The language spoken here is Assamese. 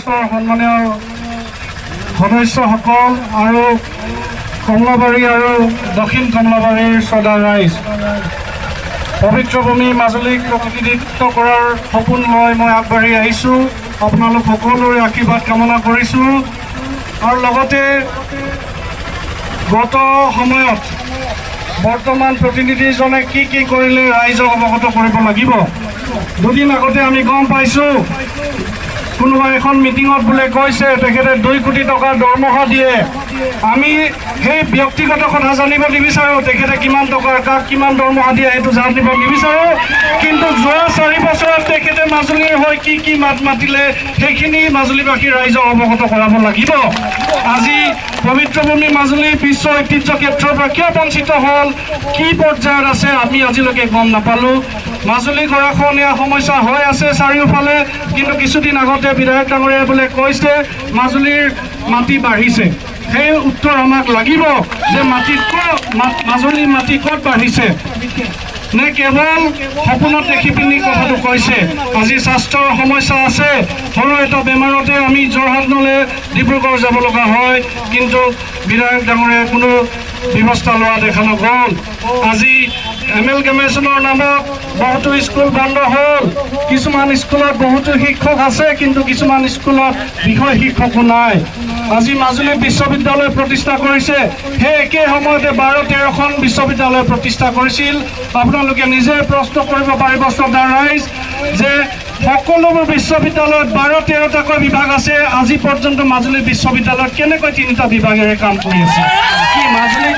ট্ৰাষ্টৰ সন্মানীয় সদস্যসকল আৰু কমলাবাৰী আৰু দক্ষিণ কমলাবাৰীৰ শ্ৰদ্ধা ৰাইজ, পবিত্ৰ ভূমি মাজুলীক প্ৰতিনিধিত্ব কৰাৰ সপোন লৈ মই আগবাঢ়ি আহিছোঁ। আপোনালোক সকলোৰে আশীৰ্বাদ কামনা কৰিছোঁ। আৰু লগতে গত সময়ত বৰ্তমান প্ৰতিনিধিজনে কি কৰিলে ৰাইজক অৱগত কৰিব লাগিব। দুদিন আগতে আমি গম পাইছোঁ, কোনোবা এখন মিটিঙত বোলে কৈছে তেখেতে 2 কোটি টকা দৰমহা দিয়ে। আমি সেই ব্যক্তিগত কথা জানিব নিবিচাৰোঁ, তেখেতে কিমান টকাৰ কাক কিমান দৰমহা দিয়ে সেইটো জানিব নিবিচাৰোঁ। কিন্তু যোৱা 4 বছৰত তেখেতে মাজুলীৰ হৈ কি মাত মাতিলে সেইখিনি মাজুলীবাসী ৰাইজক অৱগত কৰাব লাগিব। আজি পবিত্ৰ ভূমি মাজুলী বিশ্ব ঐতিহ্য ক্ষেত্ৰৰ পৰা কিয় বঞ্চিত হ'ল, কি পৰ্যায়ত আছে আমি আজিলৈকে গম নাপালোঁ। মাজুলী গৰাখহনীয়া সমস্যা হৈ আছে চাৰিওফালে, কিন্তু কিছুদিন আগতে বিধায়ক ডাঙৰীয়াই বোলে কৈছে মাজুলীৰ মাটি বাঢ়িছে। সেই উত্তৰ আমাক লাগিব যে মাজুলীৰ মাটি ক'ত বাঢ়িছে, নে কেৱল সপোনত দেখি পিনি কথাটো কৈছে। আজি স্বাস্থ্যৰ সমস্যা আছে, সৰু এটা বেমাৰতে আমি যোৰহাটলৈ ডিব্ৰুগড় যাব লগা হয়, কিন্তু বিধায়ক ডাঙৰীয়াই কোনো ব্যৱস্থা লোৱা দেখা নগ'ল। আজি এমেলগেমেশ্যনৰ নামত বহুতো স্কুল বন্ধ হ'ল। কিছুমান স্কুলত বহুতো শিক্ষক আছে, কিন্তু কিছুমান স্কুলত বিষয় শিক্ষকো নাই। আজি মাজুলী বিশ্ববিদ্যালয় প্ৰতিষ্ঠা কৰিছে, সেই একে সময়তে 12-13খন বিশ্ববিদ্যালয় প্ৰতিষ্ঠা কৰিছিল। আপোনালোকে নিজে প্ৰশ্ন কৰিব পাৰিব শ্ৰদ্ধা ৰাইজ যে সকলোবোৰ বিশ্ববিদ্যালয়ত 12-13টাকৈ বিভাগ আছে, আজি পৰ্যন্ত মাজুলী বিশ্ববিদ্যালয়ত কেনেকৈ 3টা বিভাগেৰে কাম কৰি আছে। কি মাজুলী